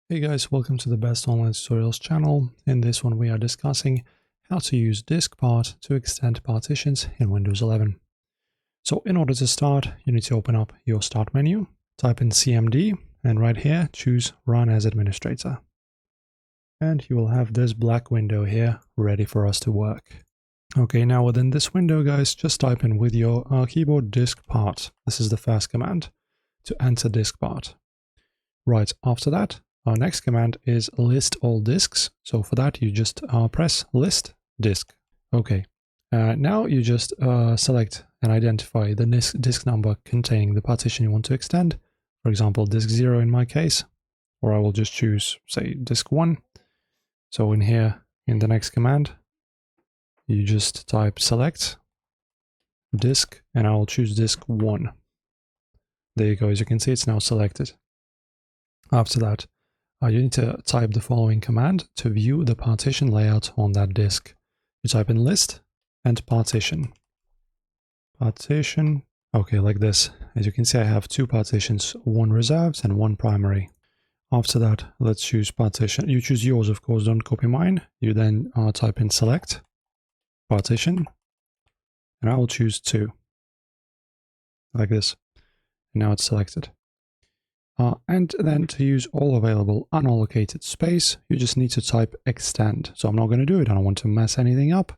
Hey guys, welcome to the Best Online Tutorials channel. In this one we are discussing how to use Diskpart to extend partitions in Windows 11. So in order to start, you need to open up your Start menu, type in CMD, and right here choose Run as Administrator. And you will have this black window here ready for us to work. Okay, now within this window guys, just type in with your keyboard Diskpart. This is the first command to enter Diskpart. Right after that, our next command is list all disks. So for that, you just press list disk. Okay. Now you just select and identify the disk number containing the partition you want to extend. For example, disk 0 in my case, or I will just choose, say, disk 1. So in here, in the next command, you just type select disk, and I will choose disk 1. There you go. As you can see, it's now selected. After that, you need to type the following command to view the partition layout on that disk. You type in list and partition. Partition, okay, like this. As you can see, I have two partitions, one reserved and one primary. After that, let's choose partition. You choose yours, of course, don't copy mine. You then type in select, partition, and I will choose 2. Like this. And now it's selected. And then to use all available unallocated space, you just need to type extend. So I'm not going to do it. I don't want to mess anything up.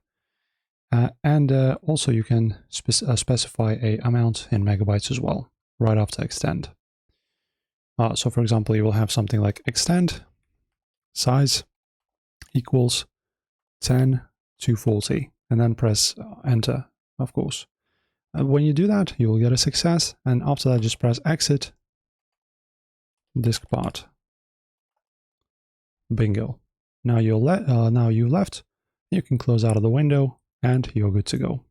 And also you can specify a amount in megabytes as well, right after extend. So for example, you will have something like extend size equals 10 to 40, and then press enter, of course. When you do that, you will get a success. And after that, just press exit. Diskpart. Bingo. Now you left. You can close out of the window and you're good to go.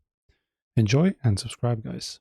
Enjoy and subscribe, guys.